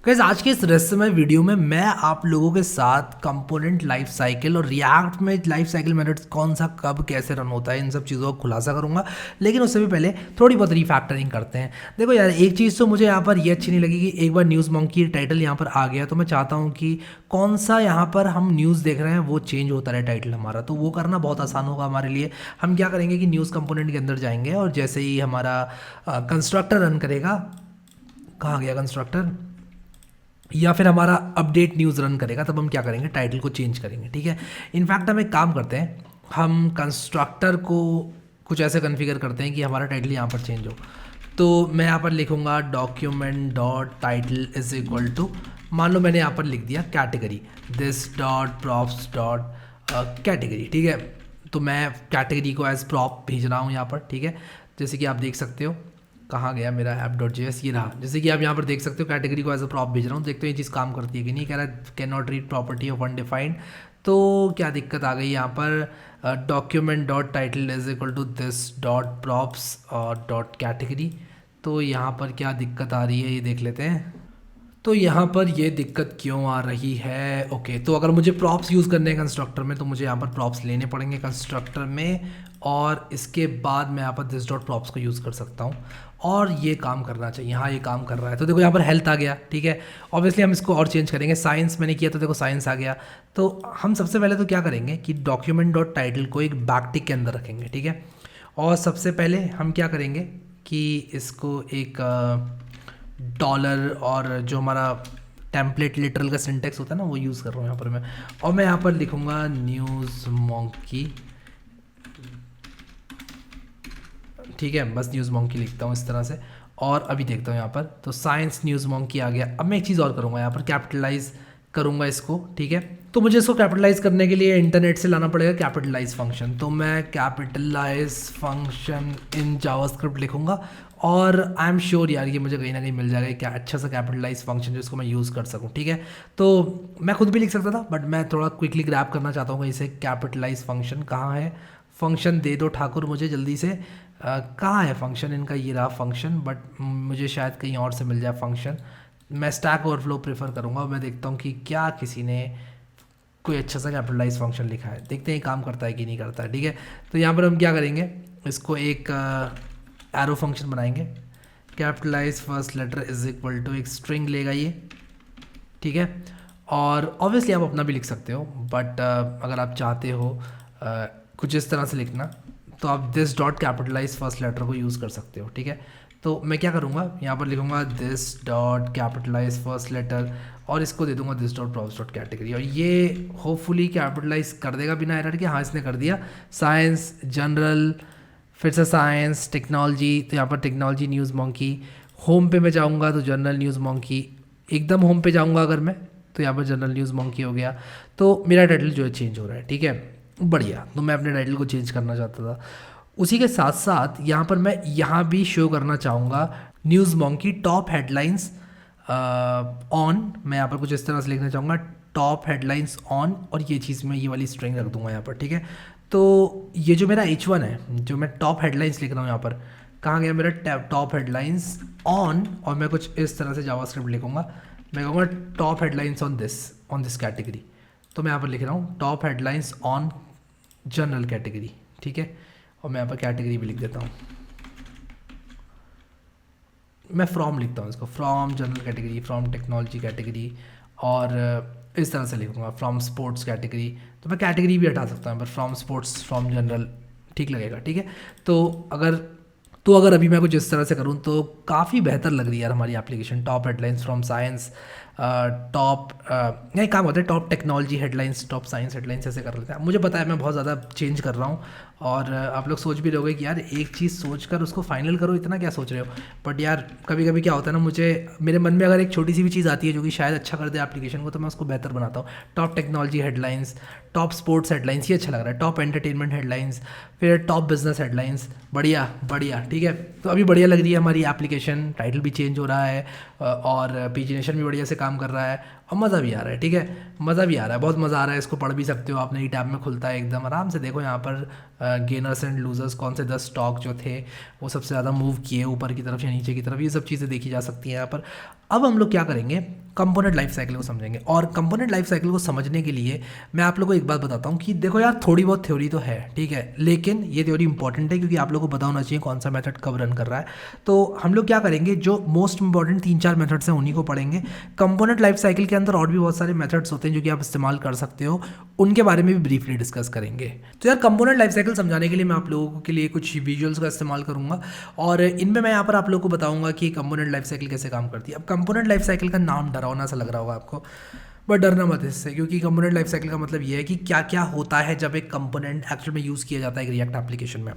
Guys आज के इस रहस्यमय वीडियो में मैं आप लोगों के साथ कंपोनेंट लाइफ साइकिल और रिएक्ट में लाइफ साइकिल मेथड्स कौन सा कब कैसे रन होता है इन सब चीज़ों का खुलासा करूंगा। लेकिन उससे भी पहले थोड़ी बहुत रीफैक्टरिंग करते हैं। देखो यार, एक चीज़ तो मुझे यहाँ पर ये अच्छी नहीं लगी कि एक बार न्यूज़ मंकी टाइटल यहाँ पर आ गया तो मैं चाहता हूँ कि कौन सा यहाँ पर हम न्यूज़ देख रहे हैं वो चेंज होता रहे टाइटल हमारा, तो वो करना बहुत आसान होगा हमारे लिए। हम क्या करेंगे कि न्यूज़ कंपोनेंट के अंदर जाएंगे और जैसे ही हमारा कंस्ट्रक्टर रन करेगा, कहाँ गया कंस्ट्रक्टर, या फिर हमारा अपडेट न्यूज़ रन करेगा, तब हम क्या करेंगे, टाइटल को चेंज करेंगे। ठीक है, इनफैक्ट हम एक काम करते हैं, हम कंस्ट्रक्टर को कुछ ऐसे कॉन्फ़िगर करते हैं कि हमारा टाइटल यहाँ पर चेंज हो। तो मैं यहाँ पर लिखूँगा document dot title is equal to, मान लो मैंने यहाँ पर लिख दिया category this dot props dot category. ठीक है, तो मैं कैटेगरी को एज प्रॉप भेज रहा हूँ यहाँ पर। ठीक है, जैसे कि आप देख सकते हो, कहाँ गया मेरा app.js, ये रहा। जैसे कि आप यहाँ पर देख सकते हो कैटेगरी को एज अ प्रॉप भेज रहा हूँ, देखते हो ये चीज़ काम करती है कि नहीं। कह रहा है can not read property of undefined, तो क्या दिक्कत आ गई यहाँ पर, document dot title is equal to this dot props और डॉट कैटेगरी। तो यहाँ पर क्या दिक्कत आ रही है ये देख लेते हैं। तो यहाँ पर ये दिक्कत क्यों आ रही है, ओके तो अगर मुझे प्रॉप्स यूज़ करने हैं कंस्ट्रक्टर में तो मुझे यहाँ पर प्रॉप्स लेने पड़ेंगे कंस्ट्रक्टर में, और इसके बाद मैं यहाँ पर दिस डॉट प्रॉप्स को यूज़ कर सकता हूँ और ये काम करना चाहिए। हाँ ये काम कर रहा है, तो देखो यहाँ पर हेल्थ आ गया। ठीक है, ऑब्वियसली हम इसको और चेंज करेंगे। साइंस मैंने किया तो देखो साइंस आ गया। तो हम सबसे पहले तो क्या करेंगे कि डॉक्यूमेंट डॉट टाइटल को एक बैकटिक के अंदर रखेंगे। ठीक है, और सबसे पहले हम क्या करेंगे कि इसको एक डॉलर और जो हमारा टेम्पलेट लिटरल का सिंटेक्स होता है ना वो यूज़ कर रहा हूँ यहाँ पर मैं, और मैं यहाँ पर लिखूँगा न्यूज़ मॉन्की। ठीक है, बस न्यूज़ मॉन्की लिखता हूँ इस तरह से, और अभी देखता हूँ यहाँ पर तो साइंस न्यूज़ मॉन्की आ गया। अब मैं एक चीज़ और करूँगा, यहाँ पर कैपिटलाइज करूँगा इसको। ठीक है, तो मुझे इसको कैपिटलाइज करने के लिए इंटरनेट से लाना पड़ेगा कैपिटलाइज फंक्शन, तो मैं कैपिटलाइज फंक्शन इन जावास्क्रिप्ट लिखूँगा और आई एम श्योर यार ये मुझे कहीं ना कहीं मिल जाएगा क्या अच्छा सा कैपिटलाइज फंक्शन जिसको मैं यूज़ कर सकूँ। ठीक है, तो मैं खुद भी लिख सकता था बट मैं थोड़ा क्विकली ग्रैब करना चाहता हूँ इसे। कैपिटलाइज फंक्शन कहाँ है, फंक्शन दे दो ठाकुर मुझे जल्दी से। कहाँ है फंक्शन इनका, ये रहा फंक्शन, बट मुझे शायद कहीं और से मिल जाए फंक्शन। मैं स्टैक ओवरफ्लो प्रेफर करूँगा और मैं देखता हूँ कि क्या किसी ने कोई अच्छा सा कैपिटलाइज फंक्शन लिखा है, देखते हैं काम करता है कि नहीं करता है। ठीक है, तो यहाँ पर हम क्या करेंगे, इसको एक एरो फंक्शन बनाएंगे। Capitalize first letter is equal to एक स्ट्रिंग लेगा ये। ठीक है, और ऑब्वियसली आप अपना भी लिख सकते हो बट अगर आप चाहते हो कुछ इस तरह से लिखना तो आप this dot capitalize first letter को यूज़ कर सकते हो। ठीक है, तो मैं क्या करूँगा, यहाँ पर लिखूँगा this dot capitalize first letter और इसको दे दूँगा this dot props dot category, और ये होपफुली कैपिटलाइज कर देगा बिना एरर के। हाँ इसने कर दिया। साइंस जनरल, फिर से साइंस टेक्नोलॉजी, तो यहाँ पर टेक्नोलॉजी न्यूज़ मॉन्की। होम पे मैं जाऊँगा तो जनरल न्यूज़ मॉन्की, एकदम होम पे जाऊँगा अगर मैं तो यहाँ पर जनरल न्यूज़ मॉन्की हो गया। तो मेरा टाइटल जो है चेंज हो रहा है। ठीक है, बढ़िया, तो मैं अपने टाइटल को चेंज करना चाहता था। उसी के साथ साथ यहाँ पर मैं यहाँ भी शो करना चाहूँगा news monkey top headlines on. मैं यहाँ पर कुछ इस तरह से लिखना चाहूँगा टॉप हेडलाइंस ऑन, और ये चीज़ मैं ये वाली स्ट्रिंग रख दूँगा यहाँ पर। ठीक है, तो ये जो मेरा H1 है, जो मैं टॉप हेडलाइंस लिख रहा हूँ यहाँ पर, कहाँ गया मेरा टॉप हेडलाइंस ऑन, और मैं कुछ इस तरह से जावास्क्रिप्ट लिखूँगा। मैं कहूँगा top headlines on this category, तो मैं यहाँ पर लिख रहा हूँ top headlines on general category. ठीक है, और मैं यहाँ पर कैटेगरी भी लिख देता हूँ, मैं फ्रॉम लिखता हूँ इसको, from general category, from technology category, और इस तरह से लिखूँगा फ्रॉम स्पोर्ट्स कैटेगरी। तो मैं कैटेगरी भी हटा सकता हूँ पर फ्रॉम स्पोर्ट्स फ्रॉम जनरल ठीक लगेगा। ठीक है, तो अगर अभी मैं कुछ इस तरह से करूँ तो काफ़ी बेहतर लग रही है यार हमारी application. Top headlines from science, top नहीं काम होता है top technology headlines, top science headlines, ऐसे कर लेते हैं। मुझे पता है मैं बहुत ज़्यादा चेंज कर रहा हूँ, और आप लोग सोच भी रहोगे कि यार एक चीज़ सोच कर उसको फाइनल करो, इतना क्या सोच रहे हो। बट यार कभी कभी क्या होता है ना, मेरे मन में अगर एक छोटी सी भी चीज़ आती है जो कि शायद अच्छा कर दे एप्लीकेशन को, तो मैं उसको बेहतर बनाता हूँ। Top technology headlines, top sports headlines, ये अच्छा लग रहा है। टॉप एंटरटेनमेंट हेडलाइंस, फिर टॉप बिजनेस हेडलाइंस, बढ़िया बढ़िया। ठीक है, तो अभी बढ़िया लग रही है हमारी एप्लीकेशन, टाइटल भी चेंज हो रहा है और पेजिनेशन भी बढ़िया से काम कर रहा है और मज़ा भी आ रहा है, ठीक है, मज़ा भी आ रहा है, बहुत मज़ा आ रहा है। इसको पढ़ भी सकते हो आप, नई टैब में खुलता है एकदम आराम से। देखो यहाँ पर गेनर्स एंड लूजर्स कौन से 10 स्टॉक जो थे वो सबसे ज़्यादा मूव किए ऊपर की तरफ या नीचे की तरफ, ये सब चीज़ें देखी जा सकती हैं यहाँ पर। अब हम लोग क्या करेंगे, कंपोनेंट लाइफ साइकिल को समझेंगे। और कंपोनेंट लाइफ साइकिल को समझने के लिए मैं आप लोगों को एक बात बताता हूँ कि देखो यार, थोड़ी बहुत थ्योरी तो है, ठीक है, लेकिन ये थ्योरी इंपॉर्टेंट है क्योंकि आप लोगों को पता होना चाहिए कौन सा मेथड कब रन कर रहा है। तो हम लोग क्या करेंगे, जो मोस्ट इंपॉर्टेंट 3-4 मेथड्स हैं उन्हीं को पढ़ेंगे। कंपोनेंट लाइफ साइकिल के अंदर और भी बहुत सारे मेथड्स होते हैं जो कि आप इस्तेमाल कर सकते हो, उनके बारे में भी ब्रीफली डिस्कस करेंगे। तो यार कंपोनेंट लाइफ साइकिल समझाने के लिए मैं आप लोगों के लिए कुछ विजुअल्स का इस्तेमाल करूंगा और इनमें मैं यहाँ पर आप लोगों को बताऊंगा कि कंपोनेंट लाइफ साइकिल कैसे काम करती है। अब कंपोनेंट लाइफ साइकिल का नाम डरावना सा लग रहा होगा आपको, बट डरना मत इससे, क्योंकि कंपोनेंट लाइफ साइकिल का मतलब ये है कि क्या क्या होता है जब एक कंपोनेंट एक्चुअल में यूज़ किया जाता है एक रिएक्ट एप्लीकेशन में।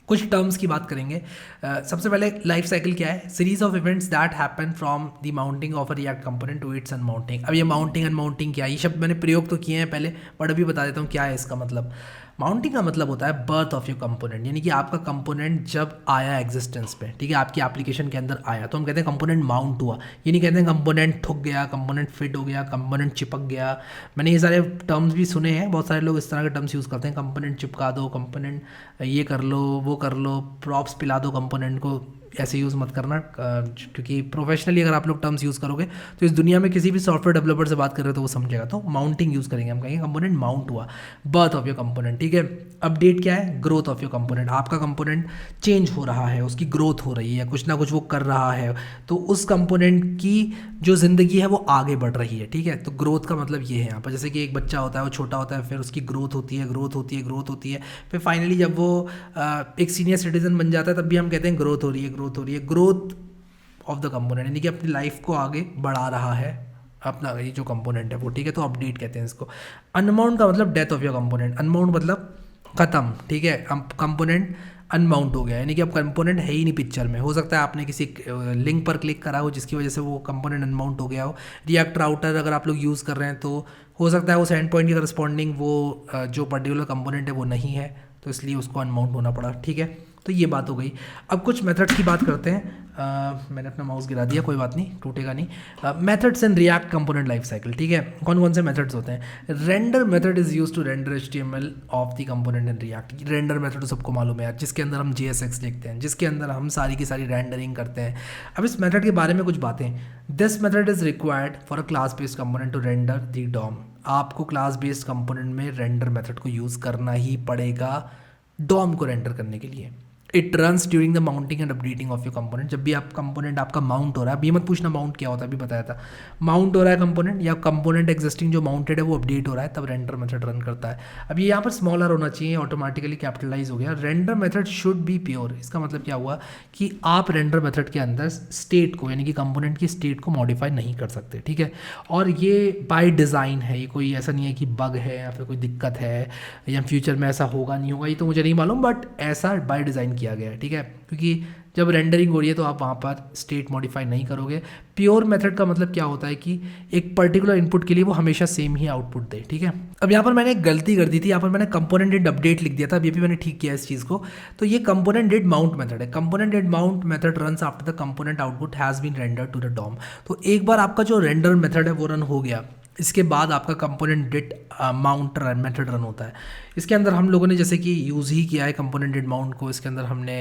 कुछ टर्म्स की बात करेंगे। सबसे पहले लाइफ साइकिल क्या है, series of events that happen from the mounting of a React component to its unmounting. अब ये माउंटिंग अनमाउंटिंग क्या है, ये शब्द मैंने प्रयोग तो किए हैं पहले, बट अभी बता देता हूँ क्या है इसका मतलब। माउंटिंग का मतलब होता है बर्थ ऑफ योर कंपोनेंट, यानी कि आपका कंपोनेंट जब आया एग्जिस्टेंस पे, ठीक है, आपकी एप्लीकेशन के अंदर आया तो हम कहते हैं कंपोनेंट माउंट हुआ। ये नहीं कहते हैं कंपोनेंट ठुक गया, कंपोनेंट फिट हो गया, कंपोनेंट चिपक गया। मैंने ये सारे टर्म्स भी सुने हैं, बहुत सारे लोग इस तरह के टर्म्स यूज़ करते हैं, कंपोनेंट चिपका दो, कंपोनेंट ये कर लो, वो कर लो, प्रॉप्स पिला दो कंपोनेंट को। ऐसे यूज़ मत करना, क्योंकि प्रोफेशनली अगर आप लोग टर्म्स यूज़ करोगे तो इस दुनिया में किसी भी सॉफ्टवेयर डेवलपर से बात कर रहे हो तो वो समझेगा। तो माउंटिंग यूज़ करेंगे, हम कहेंगे कंपोनेंट माउंट हुआ, बर्थ ऑफ योर कंपोनेंट, ठीक है। अपडेट क्या है, ग्रोथ ऑफ योर कंपोनेंट, आपका कंपोनेंट चेंज हो रहा है, उसकी ग्रोथ हो रही है, कुछ ना कुछ वो कर रहा है, तो उस कंपोनेंट की जो ज़िंदगी है वो आगे बढ़ रही है, ठीक है। तो ग्रोथ का मतलब ये है यहाँ पर, जैसे कि एक बच्चा होता है, वो छोटा होता है, फिर उसकी ग्रोथ होती है, ग्रोथ होती है, ग्रोथ होती है, फिर फाइनली जब वो एक सीनियर सिटीजन बन जाता है तब भी हम कहते हैं ग्रोथ हो रही है, ग्रोथ हो रही है। ग्रोथ ऑफ द कंपोनेंट यानी कि अपनी लाइफ को आगे बढ़ा रहा है अपना ये जो कंपोनेंट है वो, ठीक है। तो अपडेट कहते हैं इसको। अनमाउंट का मतलब death of your component, unmount मतलब ख़त्म, ठीक है। कंपोनेंट अनमाउंट हो गया, यानी कि अब कंपोनेंट है ही नहीं पिक्चर में। हो सकता है आपने किसी लिंक पर क्लिक करा हो जिसकी वजह से वो कंपोनेंट अनमाउंट हो गया हो। रिएक्ट राउटर अगर आप लोग यूज़ कर रहे हैं तो हो सकता है उस एंड पॉइंट के करस्पॉन्डिंग वो जो पर्टिकुलर कंपोनेंट है वो नहीं है, तो इसलिए उसको अनमाउंट होना पड़ा, ठीक है। तो ये बात हो गई। अब कुछ मेथड्स की बात करते हैं। मैंने अपना माउस गिरा दिया, कोई बात नहीं, टूटेगा नहीं। Methods in React component life cycle, ठीक है। कौन कौन से मेथड्स होते हैं। Render method is use to render HTML of the component in React. Render method तो सबको मालूम है यार, जिसके अंदर हम JSX लिखते हैं, जिसके अंदर हम सारी की सारी रेंडरिंग करते हैं। अब इस मेथड के बारे में कुछ बातें। This method is required for a class based component to render the DOM. आपको क्लास बेस्ड कंपोनेंट में रेंडर मेथड को यूज़ करना ही पड़ेगा डॉम को रेंडर करने के लिए। It runs during the mounting and updating of your component. जब भी आप कंपोनेंट आपका माउंट हो रहा है, अभी मत पूछना माउंट क्या होता है, अभी बताया था। माउंट हो रहा है कंपोनेंट या कंपोनेंट एग्जिस्टिंग जो माउंटेड है वो अपडेट हो रहा है, तब रेंडर मेथड रन करता है। अब ये यहाँ पर स्मॉलर होना चाहिए, ऑटोमेटिकली कैपिटलाइज हो गया। Render method should be pure. इसका मतलब क्या हुआ कि आप रेंडर मेथड के अंदर स्टेट को यानी कि कंपोनेंट की स्टेट को मॉडिफाई नहीं कर सकते, ठीक है। और ये बाय डिज़ाइन है, ये कोई ऐसा नहीं है कि बग है या फिर कोई दिक्कत है या फ्यूचर में ऐसा होगा नहीं होगा, ये तो मुझे नहीं मालूम, बट ऐसा बाय डिज़ाइन किया गया है, ठीक है। क्योंकि जब रेंडरिंग हो रही है तो आप वहाँ पर स्टेट मॉडिफाई नहीं करोगे। प्योर मेथड का मतलब क्या होता है कि एक पर्टिकुलर इनपुट के लिए वो हमेशा सेम ही आउटपुट दे, ठीक है। अब यहाँ पर मैंने एक गलती कर दी थी, यहाँ पर मैंने कंपोनेंट डिड अपडेट लिख दिया था, अभी भी मैंने ठीक किया इस चीज़ को। तो ये कंपोनेंट डिड माउंट मेथड है। Component did mount method runs after the component output has been rendered to the DOM. तो एक बार आपका जो रेंडर मेथड है वो रन हो गया, इसके बाद आपका component did mount method run होता है। इसके अंदर हम लोगों ने जैसे कि यूज़ ही किया है कंपोनेंट डिड माउंट को। इसके अंदर हमने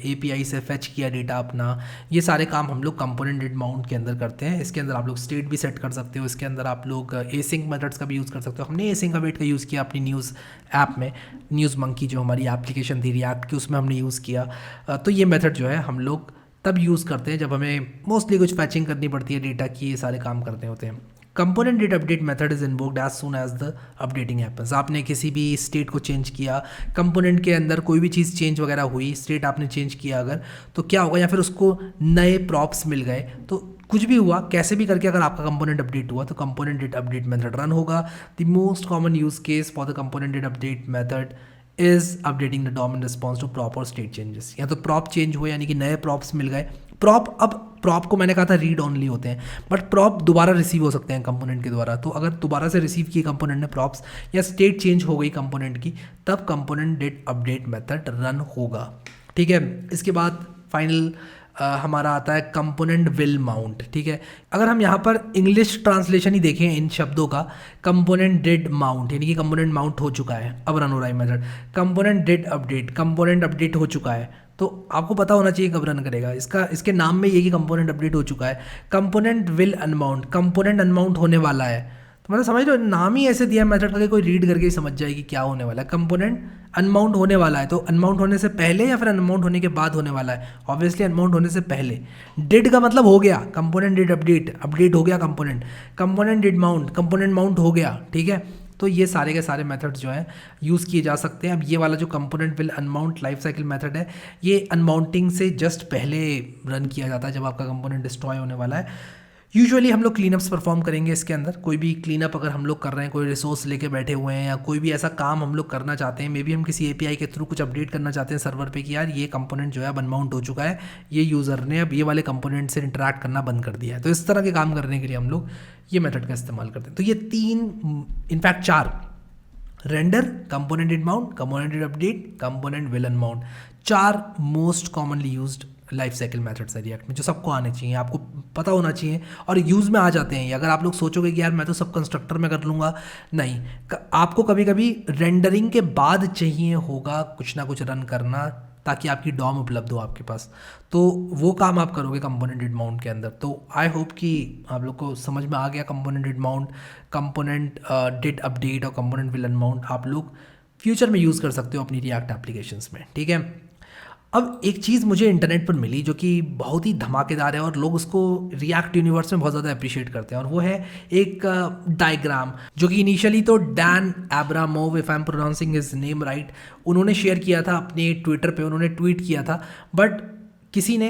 API से फेच किया डेटा अपना, ये सारे काम हम लोग कंपोनेंट डिड माउंट के अंदर करते हैं। इसके अंदर आप लोग स्टेट भी सेट कर सकते हो, इसके अंदर आप लोग एसिंक मेथड्स का भी यूज़ कर सकते हो। हमने एसिंक अवेट का यूज़ किया अपनी न्यूज़ ऐप में, न्यूज़ मंकी जो हमारी एप्लीकेशन थी रिएक्ट की, उसमें हमने यूज़ किया। तो ये मेथड जो है हम लोग तब यूज़ करते हैं जब हमें मोस्टली कुछ फैचिंग करनी पड़ती है डेटा की, ये सारे काम करते होते हैं। Component did update method is invoked as soon as the updating happens. आपने किसी भी स्टेट को चेंज किया, कंपोनेंट के अंदर कोई भी चीज़ चेंज वगैरह हुई, स्टेट आपने चेंज किया अगर, तो क्या होगा, या फिर उसको नए प्रॉप्स मिल गए, तो कुछ भी हुआ, कैसे भी करके अगर आपका कंपोनेंट अपडेट हुआ तो component did update method run होगा। The most common use case for the component did update method is updating the DOM in response to prop or state changes. या तो प्रॉप चेंज हुए यानी कि नए props मिल गए। प्रॉप, अब prop को मैंने कहा था रीड ऑनली होते हैं, बट प्रॉप दोबारा रिसीव हो सकते हैं कंपोनेंट के द्वारा। तो अगर दोबारा से रिसीव किए कंपोनेंट ने प्रॉप्स या स्टेट चेंज हो गई कंपोनेंट की, तब component did update method run होगा, ठीक है। इसके बाद फाइनल हमारा आता है कंपोनेंट विल माउंट, ठीक है। अगर हम यहाँ पर इंग्लिश ट्रांसलेशन ही देखें इन शब्दों का, कंपोनेंट डिड माउंट यानी कि कंपोनेंट माउंट हो चुका है, अब रन हो रहा है method. Component did update, component update हो चुका है, तो आपको पता होना चाहिए कब रन करेगा, इसके नाम में ये कि कंपोनेंट अपडेट हो चुका है। Component will unmount, component unmount होने वाला है, तो मतलब समझ लो नाम ही ऐसे दिया है मेथड का कि कोई रीड करके ही समझ जाएगी क्या होने वाला है। कंपोनेंट अनमाउंट होने वाला है, तो अनमाउंट होने से पहले या फिर अनमाउंट होने के बाद होने वाला है, ऑब्वियसली अनमाउंट होने से पहले। डिड का मतलब हो गया, कंपोनेंट डिड अपडेट, अपडेट हो गया component. Component did mount, component mount हो गया, ठीक है। तो ये सारे के सारे मेथड्स जो हैं यूज़ किए जा सकते हैं। अब ये वाला जो component will unmount life cycle method है, ये अनमाउंटिंग से जस्ट पहले रन किया जाता है जब आपका कंपोनेंट डिस्ट्रॉय होने वाला है। यूजुअली हम लोग क्लीनअप्स परफॉर्म करेंगे इसके अंदर, कोई भी क्लीनअप अगर हम लोग कर रहे हैं, कोई रिसोर्स लेके बैठे हुए हैं या कोई भी ऐसा काम हम लोग करना चाहते हैं, मे बी हम किसी एपीआई के थ्रू कुछ अपडेट करना चाहते हैं सर्वर पे कि यार ये कंपोनेंट जो है अब अनमाउंट हो चुका है, ये यूज़र ने अब ये वाले कंपोनेंट से इंटरैक्ट करना बंद कर दिया है, तो इस तरह के काम करने के लिए हम लोग ये मेथड का इस्तेमाल करते हैं। तो ये 3 in fact 4, render, component did mount, component did update, component will unmount, 4 most commonly used life cycle methods है रिएक्ट में, जो सबको आने चाहिए, आपको पता होना चाहिए और यूज़ में आ जाते हैं। अगर आप लोग सोचोगे कि यार मैं तो सब कंस्ट्रक्टर में कर लूँगा, नहीं, आपको कभी कभी रेंडरिंग के बाद चाहिए होगा कुछ ना कुछ रन करना ताकि आपकी डॉम उपलब्ध हो आपके पास, तो वो काम आप करोगे कंपोनेंट डिड माउंट के अंदर। तो आई होप कि आप लोग को समझ में आ गया component did mount, component did update और कंपोनेंट विल अनमाउंट आप लोग फ्यूचर में यूज़ कर सकते हो अपनी रिएक्ट एप्लीकेशंस में, ठीक है। अब एक चीज़ मुझे इंटरनेट पर मिली जो कि बहुत ही धमाकेदार है और लोग उसको रिएक्ट यूनिवर्स में बहुत ज़्यादा अप्रिशिएट करते हैं, और वो है एक डायग्राम जो कि इनिशियली तो Dan Abramov, if I am pronouncing his name right, उन्होंने शेयर किया था अपने ट्विटर पे, उन्होंने ट्वीट किया था, बट किसी ने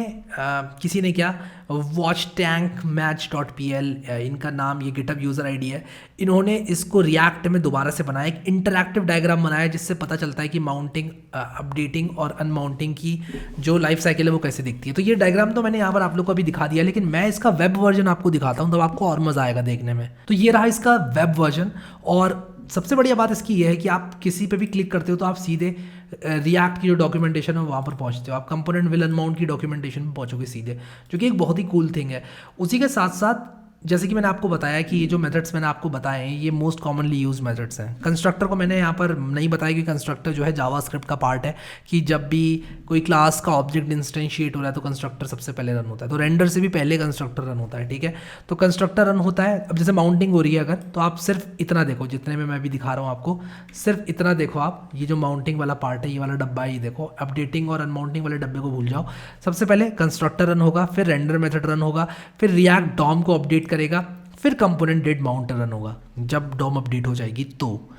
क्या watchtangmatch.pl इनका नाम, ये गिटहब यूज़र आईडी है, इन्होंने इसको रिएक्ट में दोबारा से बनाया, एक इंटरैक्टिव डायग्राम बनाया जिससे पता चलता है कि माउंटिंग, अपडेटिंग और अनमाउंटिंग की जो लाइफ साइकिल है वो कैसे दिखती है। तो ये डायग्राम तो मैंने यहाँ पर आप लोग को अभी दिखा दिया, लेकिन मैं इसका वेब वर्जन आपको दिखाता हूँ, तब आपको और मज़ा आएगा देखने में। तो ये रहा इसका वेब वर्जन, और सबसे बढ़िया बात इसकी ये है कि आप किसी पे भी क्लिक करते हो तो आप सीधे रिएक्ट की जो डॉक्यूमेंटेशन है वहाँ पर पहुँचते हो, आप कंपोनेंट विल अनमाउंट की डॉक्यूमेंटेशन में पहुँचोगे सीधे, जो कि एक बहुत ही कूल थिंग है। उसी के साथ साथ जैसे कि मैंने आपको बताया कि ये जो मेथड्स मैंने आपको बताए हैं ये मोस्ट कॉमनली यूज मेथड्स हैं। कंस्ट्रक्टर को मैंने यहाँ पर नहीं बताया कि कंस्ट्रक्टर जो है जावास्क्रिप्ट का पार्ट है, कि जब भी कोई क्लास का ऑब्जेक्ट इंस्टेंशिएट हो रहा है तो कंस्ट्रक्टर सबसे पहले रन होता है, तो रेंडर से भी पहले कंस्ट्रक्टर रन होता है, ठीक है। तो कंस्ट्रक्टर रन होता है। अब जैसे माउंटिंग हो रही है अगर, तो आप सिर्फ इतना देखो, जितने में मैं भी दिखा रहा हूँ आपको, सिर्फ इतना देखो आप, ये जो माउंटिंग वाला पार्ट है, ये वाला डब्बा है, ये देखो, अपडेटिंग और अनमाउंटिंग वाले डब्बे को भूल जाओ। सबसे पहले कंस्ट्रक्टर रन होगा, फिर रेंडर मेथड रन होगा, फिर रिएक्ट डॉम को अपडेट करेगा, फिर कंपोनेंट डिड माउंट रन होगा जब डॉम अपडेट हो जाएगी। तो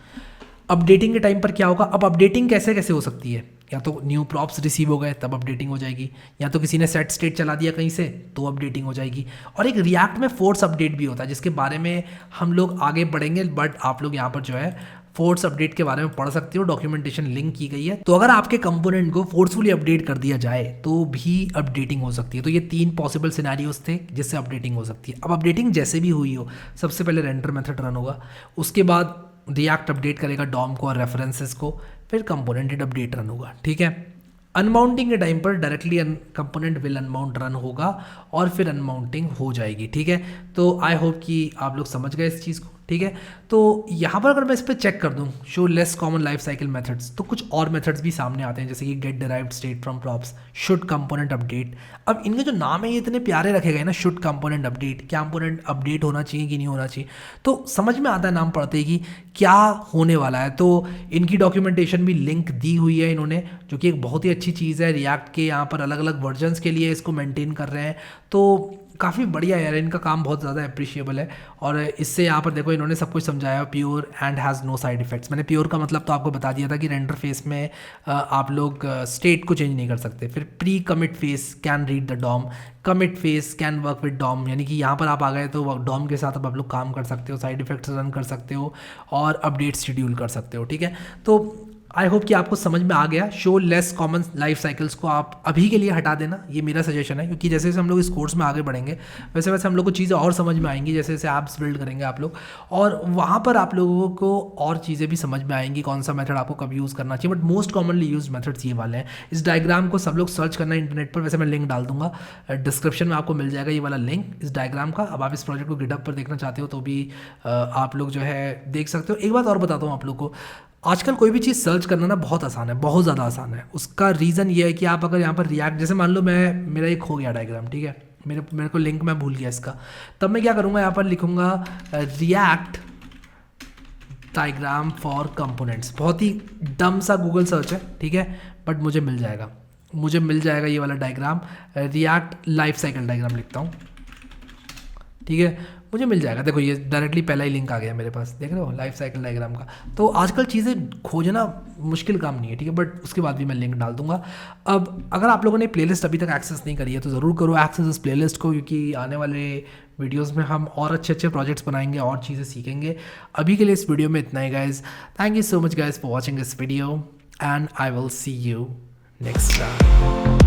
अपडेटिंग के टाइम पर क्या होगा, अब अपडेटिंग कैसे कैसे हो सकती है, या तो न्यू प्रॉप्स रिसीव हो गए तब अपडेटिंग हो जाएगी, या तो किसी ने सेट स्टेट चला दिया कहीं से तो अपडेटिंग हो जाएगी। और एक रिएक्ट में फोर्स अपडेट भी होता है जिसके बारे में हम लोग आगे बढ़ेंगे, बट आप लोग यहाँ पर जो है फोर्स अपडेट के बारे में पढ़ सकते हो, डॉक्यूमेंटेशन लिंक की गई है। तो अगर आपके कंपोनेंट को फोर्सफुली अपडेट कर दिया जाए तो भी अपडेटिंग हो सकती है। तो ये 3 पॉसिबल सिनेरियोस थे जिससे अपडेटिंग हो सकती है। अब अपडेटिंग जैसे भी हुई हो, सबसे पहले रेंडर मेथड रन होगा, उसके बाद रिएक्ट अपडेट करेगा डॉम को और रेफरेंसेस को, फिर कंपोनेंट डिड अपडेट रन होगा, ठीक है। अनमाउंटिंग के टाइम पर directly component will unmount run होगा और फिर अनमाउंटिंग हो जाएगी, ठीक है। तो आई होप कि आप लोग समझ गए इस चीज़ को, ठीक है। तो यहाँ पर अगर मैं इस पर चेक कर दूँ show less common life cycle methods, तो कुछ और मेथड्स भी सामने आते हैं, जैसे कि get derived state from props, should component update. अब इनके जो नाम है ये इतने प्यारे रखे गए ना, शुड कंपोनेंट अपडेट, क्या कंपोनेंट अपडेट होना चाहिए कि नहीं होना चाहिए, तो समझ में आता है नाम पढ़ते ही कि क्या होने वाला है। तो इनकी डॉक्यूमेंटेशन भी लिंक दी हुई है इन्होंने, जो कि एक बहुत ही अच्छी चीज़ है। रिएक्ट के यहाँ पर अलग अलग वर्जन्स के लिए इसको मेंटेन कर रहे हैं, तो काफ़ी बढ़िया यार, इनका काम बहुत ज़्यादा अप्रिशिएबल है। और इससे यहाँ पर देखो इन्होंने सब कुछ समझाया, pure and has no side effects. मैंने प्योर का मतलब तो आपको बता दिया था कि रेंडर फेस में आप लोग स्टेट को चेंज नहीं कर सकते। फिर pre commit phase can read the DOM, commit phase can work with DOM, यानी कि यहाँ पर आप आ गए तो डॉम के साथ अब आप लोग काम कर सकते हो, साइड इफेक्ट्स रन कर सकते हो और अपडेट शेड्यूल कर सकते हो, ठीक है। तो आई होप कि आपको समझ में आ गया। Show less common life cycles को आप अभी के लिए हटा देना, ये मेरा सजेशन है, क्योंकि जैसे जैसे हम लोग इस कोर्स में आगे बढ़ेंगे वैसे वैसे हम लोग को चीज़ें और समझ में आएंगी, जैसे जैसे ऐप्स बिल्ड करेंगे आप लोग, और वहाँ पर आप लोगों को और चीज़ें भी समझ में आएंगी, कौन सा मेथड आपको कब यूज़ करना चाहिए। But most commonly use methods ये वाले हैं। इस डायग्राम को सब लोग सर्च करना है इंटरनेट पर, वैसे मैं लिंक डाल दूंगा डिस्क्रिप्शन में, आपको मिल जाएगा ये वाला लिंक इस डायग्राम का। अब आप इस प्रोजेक्ट को गिटहब पर देखना चाहते हो तो भी आप लोग जो है देख सकते हो। एक बात और बताता हूँ आप लोग को, आजकल कोई भी चीज़ सर्च करना ना बहुत आसान है, बहुत ज़्यादा आसान है। उसका रीज़न ये है कि आप अगर यहाँ पर रिएक्ट, जैसे मान लो मेरा एक हो गया डायग्राम, ठीक है, मेरे को लिंक मैं भूल गया इसका, तब मैं क्या करूँगा, यहाँ पर लिखूँगा रिएक्ट डायग्राम फॉर कंपोनेंट्स। बहुत ही डम सा गूगल सर्च है, ठीक है, बट मुझे मिल जाएगा ये वाला diagram, react life cycle diagram लिखता हूँ, ठीक है, मुझे मिल जाएगा। देखो ये डायरेक्टली पहला ही लिंक आ गया मेरे पास, देख रहे हो, लाइफ साइकिल डायग्राम का। तो आजकल चीज़ें खोजना मुश्किल काम नहीं है, ठीक है, बट उसके बाद भी मैं लिंक डाल दूंगा। अब अगर आप लोगों ने प्लेलिस्ट अभी तक एक्सेस नहीं करी है तो ज़रूर करो एक्सेस इस प्लेलिस्ट को, क्योंकि आने वाले वीडियोज़ में हम और अच्छे अच्छे प्रोजेक्ट्स बनाएंगे और चीज़ें सीखेंगे। अभी के लिए इस वीडियो में इतना ही guys. Thank you so much guys for watching this video and I will see you next time.